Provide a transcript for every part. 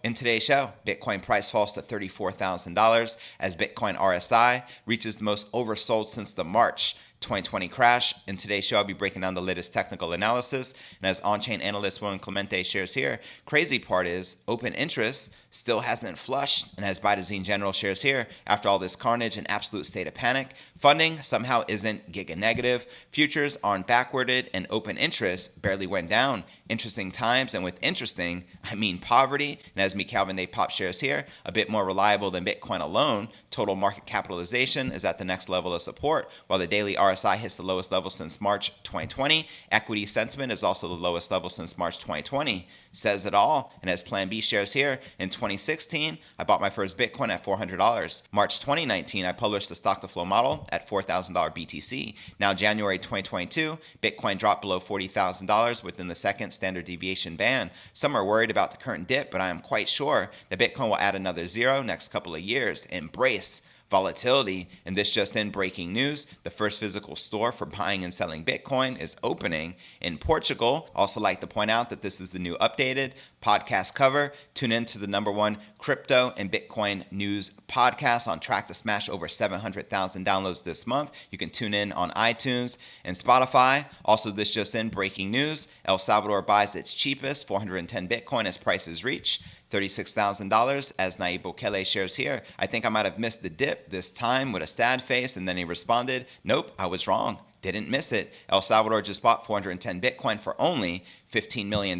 In today's show, Bitcoin price falls to $34,000 as Bitcoin RSI reaches the most oversold since the March 2020 crash. In today's show, I'll be breaking down the latest technical analysis. And as on-chain analyst William Clemente shares here, crazy part is open interest still hasn't flushed. And as Bitazine General shares here, after all this carnage and absolute state of panic, funding somehow isn't giga negative. Futures aren't backwarded and open interest barely went down. Interesting times, and with interesting, I mean poverty. And as me Calvin Day Pop shares here, a bit more reliable than Bitcoin alone, total market capitalization is at the next level of support, while the daily RSI hits the lowest level since March 2020. Equity sentiment is also the lowest level since March 2020. Says it all. And as Plan B shares here, in 2016, I bought my first Bitcoin at $400. March 2019, I published the stock to flow model at $4,000 BTC. Now January 2022, Bitcoin dropped below $40,000 within the second standard deviation band. Some are worried about the current dip, but I am quite sure that Bitcoin will add another zero next couple of years. Embrace volatility. And this just in, breaking news, the first physical store for buying and selling Bitcoin is opening in Portugal. Also like to point out that this is the new updated podcast cover. Tune in to the #1 crypto and Bitcoin news podcast, on track to smash over 700,000 downloads this month. You can tune in on iTunes and Spotify. Also this just in, breaking news, El Salvador buys its cheapest 410 Bitcoin as prices reach $36,000, as Nayib Bukele shares here. I think I might have missed the dip this time with a sad face, and then he responded, nope, I was wrong. Didn't miss it. El Salvador just bought 410 Bitcoin for only $15 million.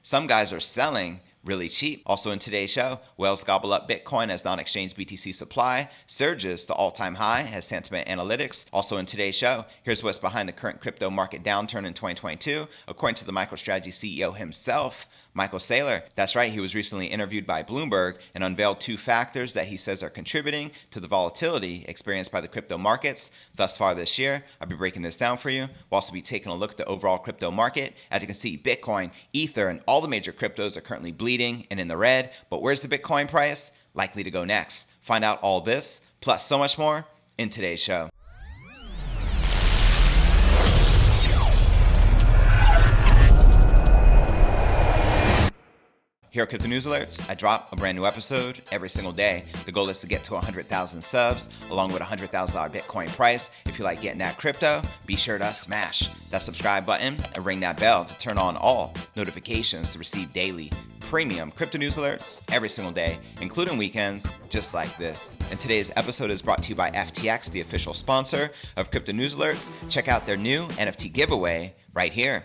Some guys are selling really cheap. Also in today's show, whales gobble up Bitcoin as non-exchange BTC supply surges to all-time high as sentiment analytics. Also in today's show, here's what's behind the current crypto market downturn in 2022, according to the Microstrategy CEO himself, Michael Saylor. That's right, he was recently interviewed by Bloomberg and unveiled 2 factors that he says are contributing to the volatility experienced by the crypto markets thus far this year. I'll be breaking this down for you. We'll also be taking a look at the overall crypto market. As you can see, Bitcoin, Ether, and all the major cryptos are currently bleeding and in the red. But where's the Bitcoin price likely to go next? Find out all this, plus so much more, in today's show. Here at Crypto News Alerts, I drop a brand new episode every single day. The goal is to get to 100,000 subs, along with a $100,000 Bitcoin price. If you like getting that crypto, be sure to smash that subscribe button and ring that bell to turn on all notifications to receive daily premium Crypto News Alerts every single day, including weekends, just like this. And today's episode is brought to you by FTX, the official sponsor of Crypto News Alerts. Check out their new NFT giveaway right here.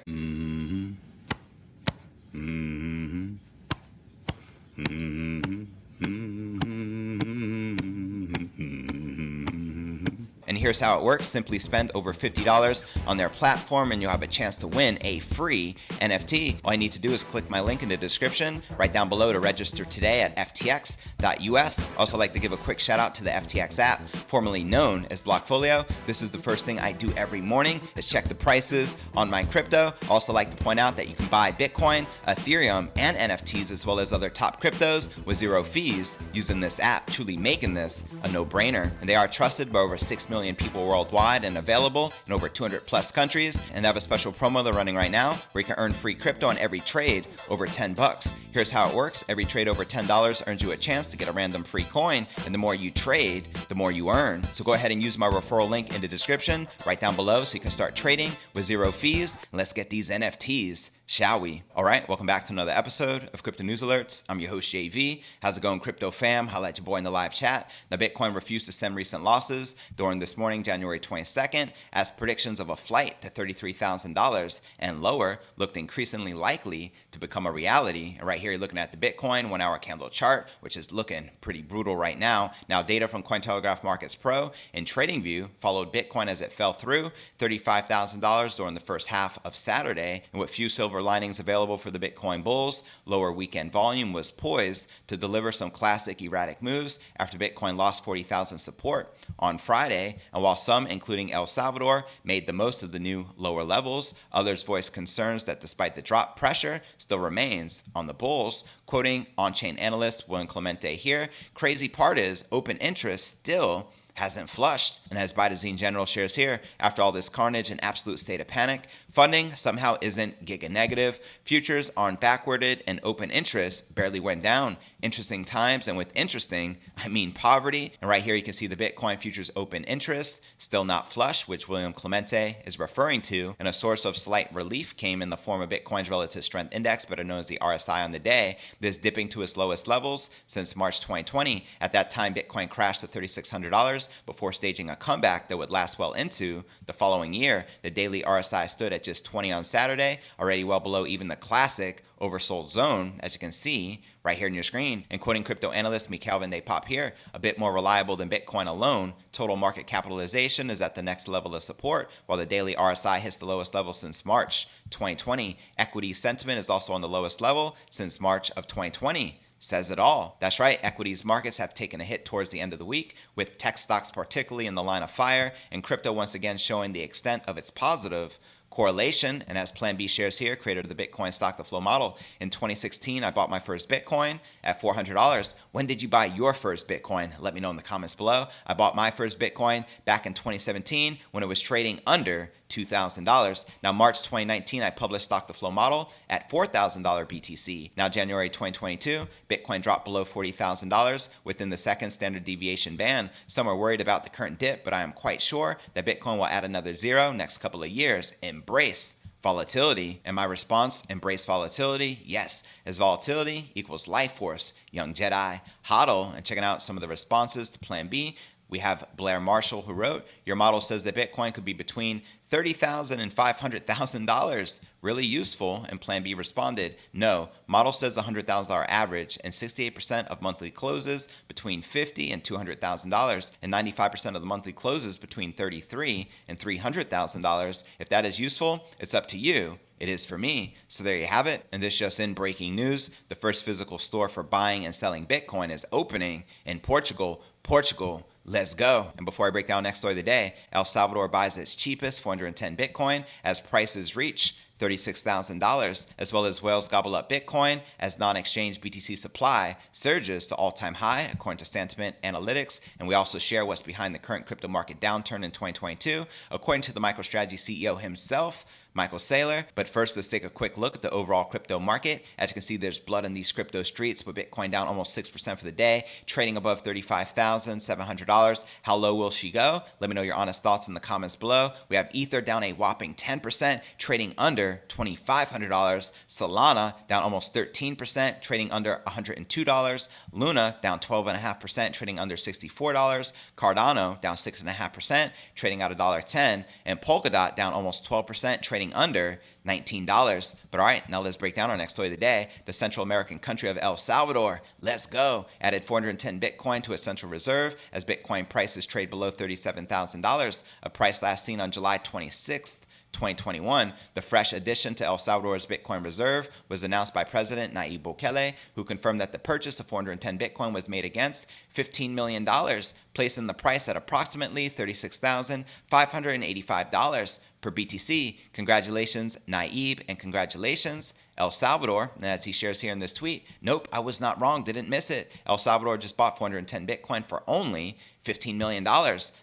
And here's how it works. Simply spend over $50 on their platform and you'll have a chance to win a free NFT. All you need to do is click my link in the description right down below to register today at ftx.us. Also like to give a quick shout out to the FTX app, formerly known as Blockfolio. This is the first thing I do every morning, is check the prices on my crypto. Also like to point out that you can buy Bitcoin, Ethereum, and NFTs, as well as other top cryptos with 0 fees using this app, truly making this a no-brainer. And they are trusted by over 6 million people worldwide and available in over 200 plus countries. And they have a special promo they're running right now where you can earn free crypto on every trade over $10. Here's how it works. Every trade over $10 earns you a chance to get a random free coin. And the more you trade, the more you earn. So go ahead and use my referral link in the description right down below so you can start trading with 0 fees. And let's get these NFTs, shall we? All right, welcome back to another episode of Crypto News Alerts. I'm your host, JV. How's it going, crypto fam? Holla at your boy in the live chat. Now, Bitcoin refused to stem recent losses during this morning, January 22nd, as predictions of a flight to $33,000 and lower looked increasingly likely to become a reality. And right here, you're looking at the Bitcoin 1-hour candle chart, which is looking pretty brutal right now. Now, data from Cointelegraph Markets Pro and TradingView followed Bitcoin as it fell through $35,000 during the first half of Saturday. And with few silver linings available for the Bitcoin bulls, lower weekend volume was poised to deliver some classic erratic moves after Bitcoin lost 40,000 support on Friday. And while some, including El Salvador, made the most of the new lower levels, others voiced concerns that despite the drop, pressure still remains on the bulls. Quoting on-chain analyst William Clemente here, crazy part is open interest still hasn't flushed. And as Bitazine General shares here, after all this carnage and absolute state of panic, funding somehow isn't giga negative. Futures aren't backwarded and open interest barely went down. Interesting times, and with interesting, I mean poverty. And right here you can see the Bitcoin futures open interest still not flush, which William Clemente is referring to. And a source of slight relief came in the form of Bitcoin's relative strength index, better known as the RSI on the day, this dipping to its lowest levels since March 2020. At that time, Bitcoin crashed to $3,600 before staging a comeback that would last well into the following year. The daily RSI stood at just 20 on Saturday, already well below even the classic oversold zone, as you can see right here on your screen. And quoting crypto analyst Mikhail Van de Pop here, a bit more reliable than Bitcoin alone, total market capitalization is at the next level of support, while the daily RSI hits the lowest level since March 2020. Equity sentiment is also on the lowest level since March of 2020. Says it all. That's right, equities markets have taken a hit towards the end of the week, with tech stocks particularly in the line of fire, and crypto once again showing the extent of its positive correlation. And as Plan B shares here, creator of the Bitcoin stock to flow model, in 2016 I bought my first Bitcoin at $400. When did you buy your first Bitcoin? Let me know in the comments below. I bought my first Bitcoin back in 2017 when it was trading under $2,000. Now March 2019 I published stock to flow model at $4,000 BTC. Now January 2022 Bitcoin dropped below $40,000 within the second standard deviation band. Some are worried about the current dip, but I am quite sure that Bitcoin will add another zero next couple of years. Embrace volatility. And my response, embrace volatility? Yes, as volatility equals life force. Young Jedi hodl. And checking out some of the responses to Plan B, we have Blair Marshall, who wrote, your model says that Bitcoin could be between $30,000 and $500,000. Really useful. And Plan B responded, no, model says $100,000 average, and 68% of monthly closes between $50,000 and $200,000, and 95% of the monthly closes between $33,000 and $300,000. If that is useful, it's up to you. It is for me. So there you have it. And this just in, breaking news. The first physical store for buying and selling Bitcoin is opening in Portugal. Let's go. And before I break down next story of the day, El Salvador buys its cheapest 410 Bitcoin as prices reach $36,000, as well as whales gobble up Bitcoin as non-exchange BTC supply surges to all-time high, according to Sentiment Analytics. And we also share what's behind the current crypto market downturn in 2022, according to the Microstrategy CEO himself, Michael Saylor. But first, let's take a quick look at the overall crypto market. As you can see, there's blood in these crypto streets, with Bitcoin down almost 6% for the day, trading above $35,700. How low will she go? Let me know your honest thoughts in the comments below. We have Ether down a whopping 10%, trading under $2,500. Solana down almost 13%, trading under $102. Luna down 12.5%, trading under $64. Cardano down 6.5%, trading at $1.10. And Polkadot down almost 12%, trading under $19. But all right, now let's break down our next story of the day. The Central American country of El Salvador, let's go, added 410 Bitcoin to its central reserve as Bitcoin prices trade below $37,000, a price last seen on July 26th. 2021. The fresh addition to El Salvador's Bitcoin reserve was announced by President Nayib Bukele, who confirmed that the purchase of 410 Bitcoin was made against $15 million, placing the price at approximately $36,585 per BTC. Congratulations, Nayib, and congratulations, El Salvador. And as he shares here in this tweet, nope, I was not wrong, didn't miss it. El Salvador just bought 410 Bitcoin for only $15 million.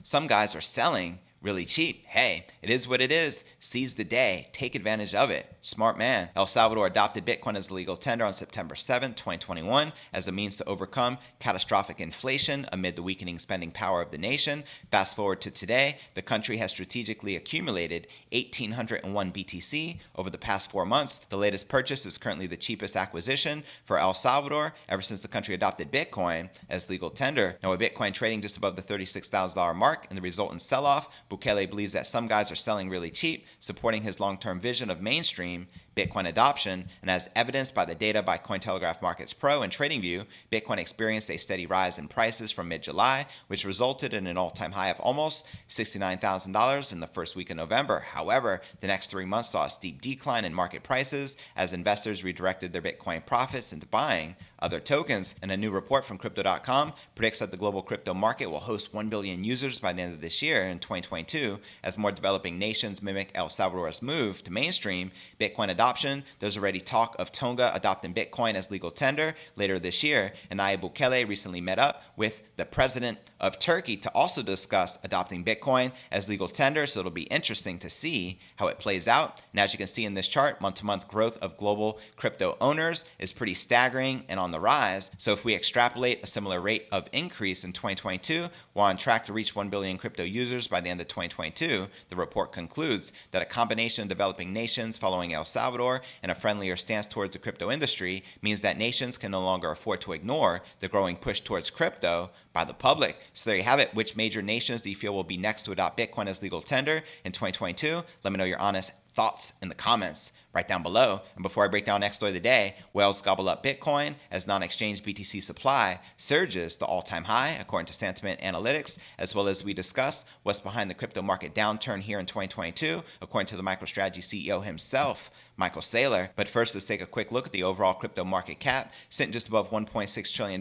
Some guys are selling really cheap. Hey, it is what it is. Seize the day. Take advantage of it. Smart man. El Salvador adopted Bitcoin as a legal tender on September 7, 2021, as a means to overcome catastrophic inflation amid the weakening spending power of the nation. Fast forward to today, the country has strategically accumulated 1,801 BTC over the past 4 months. The latest purchase is currently the cheapest acquisition for El Salvador ever since the country adopted Bitcoin as legal tender. Now, with Bitcoin trading just above the $36,000 mark and the resultant sell-off, Bukele believes that some guys are selling really cheap, supporting his long-term vision of mainstream Bitcoin adoption. And as evidenced by the data by Cointelegraph Markets Pro and TradingView, Bitcoin experienced a steady rise in prices from mid-July, which resulted in an all-time high of almost $69,000 in the first week of November. However, the next 3 months saw a steep decline in market prices as investors redirected their Bitcoin profits into buying other tokens. And a new report from Crypto.com predicts that the global crypto market will host 1 billion users by the end of this year in 2022, as more developing nations mimic El Salvador's move to mainstream Bitcoin adoption adoption, there's already talk of Tonga adopting Bitcoin as legal tender later this year, and Nayib Bukele recently met up with the president of Turkey to also discuss adopting Bitcoin as legal tender, so it'll be interesting to see how it plays out. And as you can see in this chart, month-to-month growth of global crypto owners is pretty staggering and on the rise. So if we extrapolate a similar rate of increase in 2022, we're on track to reach 1 billion crypto users by the end of 2022. The report concludes that a combination of developing nations following El Salvador and a friendlier stance towards the crypto industry means that nations can no longer afford to ignore the growing push towards crypto by the public. So there you have it. Which major nations do you feel will be next to adopt Bitcoin as legal tender in 2022? Let me know your honest thoughts in the comments right down below. And before I break down next story of the day, whales gobble up Bitcoin as non-exchange BTC supply surges to all-time high, according to Sentiment Analytics, as well as we discuss what's behind the crypto market downturn here in 2022, according to the Microstrategy CEO himself, Michael Saylor. But first, let's take a quick look at the overall crypto market cap, sitting just above $1.6 trillion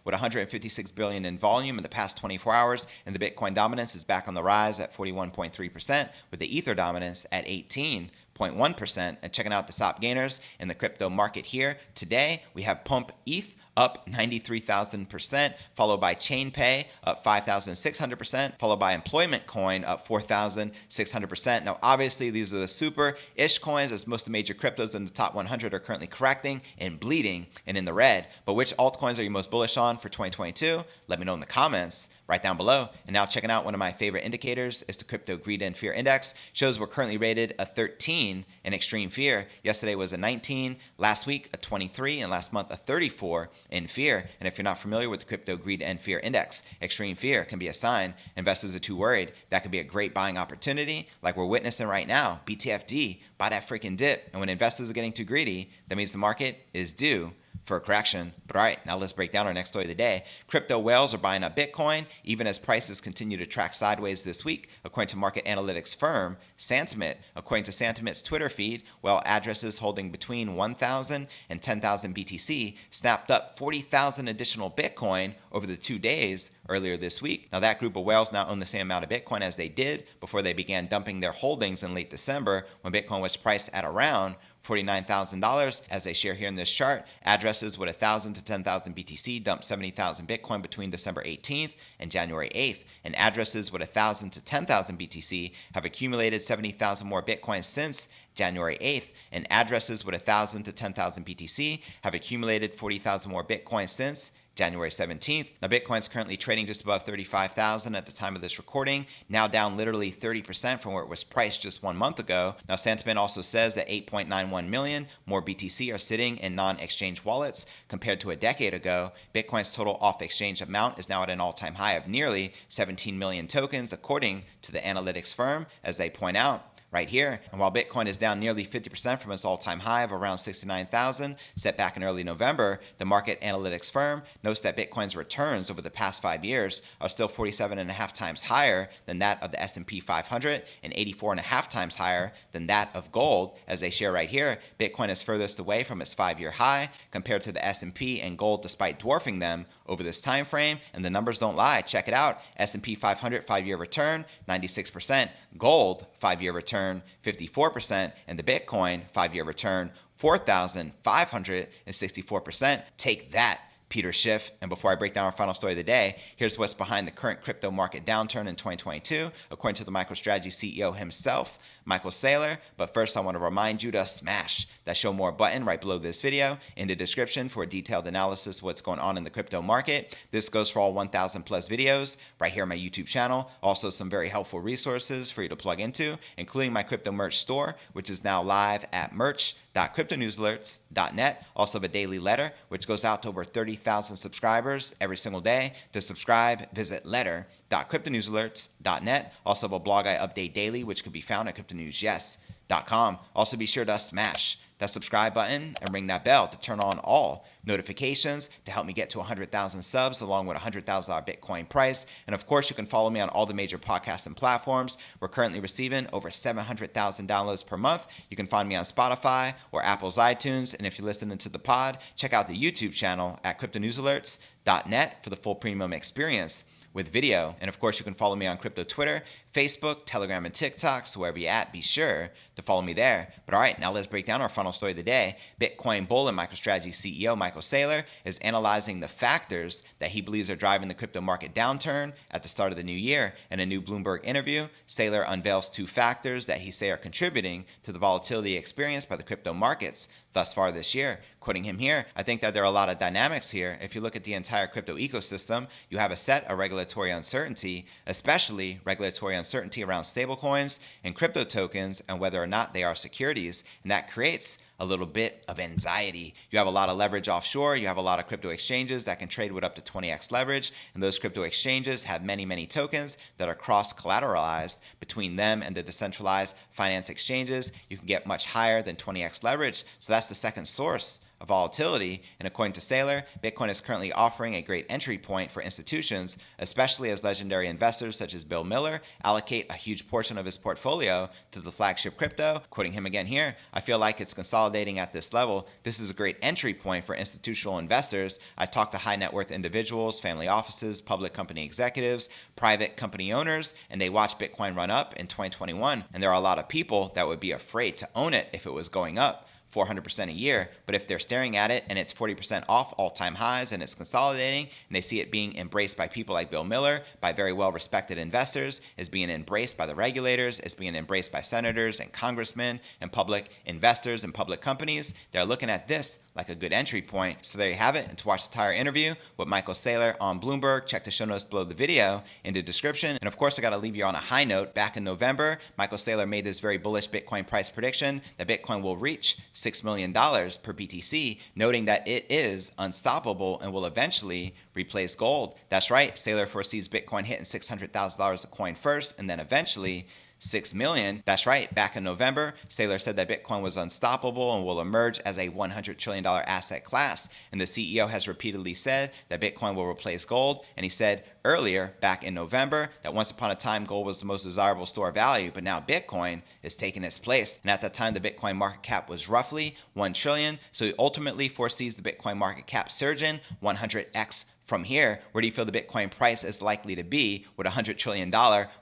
with $156 billion in volume in the past 24 hours, and the Bitcoin dominance is back on the rise at 41.3%, with the Ether dominance at 18.1%. And checking out the top gainers in the crypto market here today, we have Pump ETH up 93,000%, followed by ChainPay up 5,600%, followed by Employment Coin up 4,600%. Now, obviously, these are the super-ish coins, as most of the major cryptos in the top 100 are currently correcting and bleeding and in the red. But which altcoins are you most bullish on for 2022? Let me know in the comments right down below. And now checking out one of my favorite indicators is the Crypto Greed and Fear Index. Shows we're currently rated a 13 in extreme fear. Yesterday was a 19, last week a 23, and last month a 34 in fear. And if you're not familiar with the Crypto Greed and Fear Index, extreme fear can be a sign investors are too worried. That could be a great buying opportunity, like we're witnessing right now. BTFD, buy that freaking dip. And when investors are getting too greedy, that means the market is due for a correction. But all right, now let's break down our next story of the day. Crypto whales are buying up Bitcoin, even as prices continue to track sideways this week, according to market analytics firm Sentiment. According to Sentiment's Twitter feed, whale addresses holding between 1,000 and 10,000 BTC snapped up 40,000 additional Bitcoin over the 2 days earlier this week. Now, that group of whales now own the same amount of Bitcoin as they did before they began dumping their holdings in late December, when Bitcoin was priced at around $49,000. As they share here in this chart, addresses with 1,000 to 10,000 BTC dumped 70,000 Bitcoin between December 18th and January 8th, and addresses with 1,000 to 10,000 BTC have accumulated 70,000 more Bitcoin since January 8th, and addresses with 1,000 to 10,000 BTC have accumulated 40,000 more Bitcoin since January 17th. Now, Bitcoin's currently trading just above 35,000 at the time of this recording, now down literally 30% from where it was priced just 1 month ago. Now, Sentiment also says that 8.91 million more BTC are sitting in non-exchange wallets compared to a decade ago. Bitcoin's total off-exchange amount is now at an all-time high of nearly 17 million tokens, according to the analytics firm, as they point out right here. And while Bitcoin is down nearly 50% from its all-time high of around 69,000 set back in early November, the market analytics firm notes that Bitcoin's returns over the past 5 years are still 47.5 times higher than that of the S&P 500 and 84.5 times higher than that of gold. As they share right here, Bitcoin is furthest away from its 5-year high compared to the S&P and gold, despite dwarfing them over this time frame. And the numbers don't lie. Check it out. S&P 500 5-year return 96%, gold 5-year return 54%, and the Bitcoin 5-year return 4,564%. Take that, Peter Schiff. And before I break down our final story of the day, here's what's behind the current crypto market downturn in 2022, according to the Microstrategy CEO himself, Michael Saylor. But first, I want to remind you to smash that show more button right below this video in the description for a detailed analysis of what's going on in the crypto market. This goes for all 1,000 plus videos right here on my YouTube channel. Also, some very helpful resources for you to plug into, including my crypto merch store, which is now live at merch.cryptonewsalerts.net. Also have a daily letter, which goes out to over 30,000 subscribers every single day. To subscribe, visit letter.cryptonewsalerts.net. Also have a blog I update daily, which can be found at cryptonewsyes.com. Also be sure to smash that subscribe button and ring that bell to turn on all notifications to help me get to 100,000 subs along with a $100,000 Bitcoin price. And of course, you can follow me on all the major podcasting platforms. We're currently receiving over 700,000 downloads per month. You can find me on Spotify or Apple's iTunes. And if you're listening to the pod, check out the YouTube channel at cryptonewsalerts.net for the full premium experience. with video. And of course, you can follow me on crypto Twitter, Facebook, Telegram, and TikTok. So wherever you're at, be sure to follow me there. But all right, now let's break down our final story of the day. Bitcoin bull and Microstrategy CEO Michael Saylor is analyzing the factors that he believes are driving the crypto market downturn at the start of the new year. In a new Bloomberg interview, Saylor unveils 2 factors that he say are contributing to the volatility experienced by the crypto markets thus far this year. Quoting him here, I think that there are a lot of dynamics here. If you look at the entire crypto ecosystem, you have a set of regulatory uncertainty, especially regulatory uncertainty around stablecoins and crypto tokens and whether or not they are securities. And that creates a little bit of anxiety. You have a lot of leverage offshore. You have a lot of crypto exchanges that can trade with up to 20x leverage. And those crypto exchanges have many, many tokens that are cross-collateralized between them and the decentralized finance exchanges. You can get much higher than 20x leverage. So that's the second source of volatility. And according to Saylor, Bitcoin is currently offering a great entry point for institutions, especially as legendary investors such as Bill Miller allocate a huge portion of his portfolio to the flagship crypto. Quoting him again here, I feel like it's consolidating at this level. This is a great entry point for institutional investors. I talk to high net worth individuals, family offices, public company executives, private company owners, and they watch Bitcoin run up in 2021. And there are a lot of people that would be afraid to own it if it was going up 400% a year. But if they're staring at it and it's 40% off all-time highs and it's consolidating and they see it being embraced by people like Bill Miller, by very well-respected investors, is being embraced by the regulators, is being embraced by senators and congressmen and public investors and public companies, they're looking at this like a good entry point. So there you have it. And to watch the entire interview with Michael Saylor on Bloomberg, check the show notes below the video in the description. And of course, I got to leave you on a high note. Back in November, Michael Saylor made this very bullish Bitcoin price prediction that Bitcoin will reach $6 million per BTC, noting that it is unstoppable and will eventually replace gold. That's right. Saylor foresees Bitcoin hitting $600,000 a coin first and then eventually 6 million. That's right. Back in November, Saylor said that Bitcoin was unstoppable and will emerge as a $100 trillion asset class. And the CEO has repeatedly said that Bitcoin will replace gold. And he said earlier, back in November, that once upon a time, gold was the most desirable store of value, but now Bitcoin is taking its place. And at that time, the Bitcoin market cap was roughly 1 trillion. So he ultimately foresees the Bitcoin market cap surging 100x from here. Where do you feel the Bitcoin price is likely to be with a $100 trillion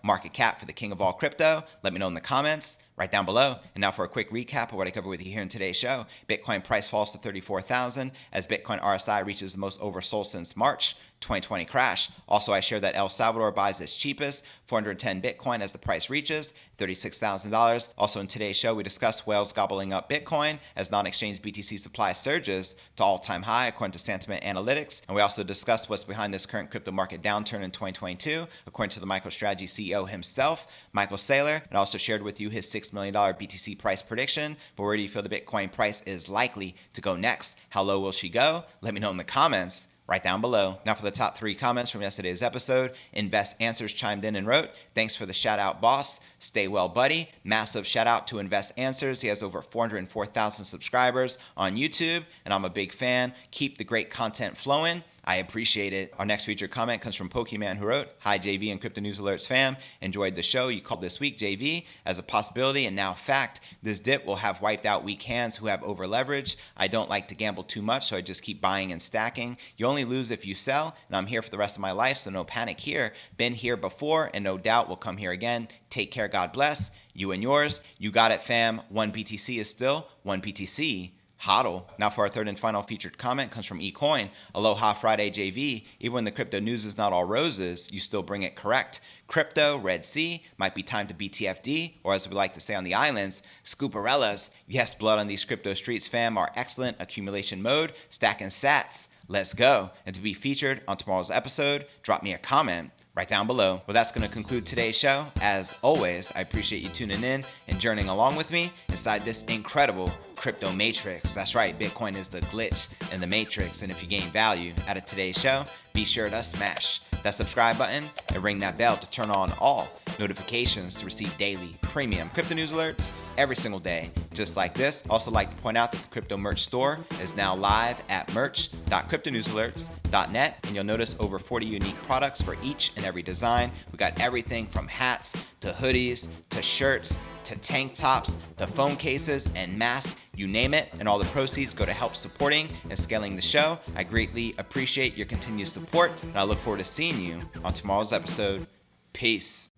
market cap for the king of all crypto? Let me know in the comments right down below. And now for a quick recap of what I covered with you here in today's show. Bitcoin price falls to 34,000 as Bitcoin RSI reaches the most oversold since March 2020 crash. Also, I shared that El Salvador buys its cheapest 410 Bitcoin as the price reaches $36,000. Also in today's show, we discussed whales gobbling up Bitcoin as non-exchange BTC supply surges to all-time high according to Sentiment Analytics. And we also discussed what's behind this current crypto market downturn in 2022 according to the Microstrategy CEO himself, Michael Saylor, and also shared with you his $6 million BTC price prediction. But where do you feel the Bitcoin price is likely to go next? How low will she go? Let me know in the comments right down below. Now for the top 3 comments from yesterday's episode, Invest Answers chimed in and wrote, "Thanks for the shout out, boss. Stay well, buddy." Massive shout out to Invest Answers. He has over 404,000 subscribers on YouTube, and I'm a big fan. Keep the great content flowing. I appreciate it. Our next featured comment comes from Pokemon, who wrote, "Hi JV and Crypto News Alerts fam. Enjoyed the show you called this week, JV, as a possibility and now fact. This dip will have wiped out weak hands who have over leveraged. I don't like to gamble too much, so I just keep buying and stacking. You only lose if you sell, and I'm here for the rest of my life, so no panic here. Been here before, and no doubt will come here again. Take care, God bless. You and yours. You got it, fam. 1 BTC is still 1 BTC. Hodl." Now for our third and final featured comment comes from eCoin. "Aloha Friday JV. Even when the crypto news is not all roses, you still bring it correct. Crypto, Red Sea, might be time to BTFD, or as we like to say on the islands, Scooparellas. Yes, blood on these crypto streets, fam, are excellent. Accumulation mode, stacking sats. Let's go." And to be featured on tomorrow's episode, drop me a comment right down below. Well, that's going to conclude today's show. As always, I appreciate you tuning in and journeying along with me inside this incredible crypto matrix. That's right, Bitcoin is the glitch in the matrix. And if you gain value out of today's show, be sure to smash that subscribe button and ring that bell to turn on all notifications to receive daily premium crypto news alerts every single day, just like this. Also like to point out that the crypto merch store is now live at merch.cryptonewsalerts.net, and you'll notice over 40 unique products for each and every design. We got everything from hats to hoodies to shirts to tank tops, the phone cases, and masks, you name it, and all the proceeds go to help supporting and scaling the show. I greatly appreciate your continued support, and I look forward to seeing you on tomorrow's episode. Peace.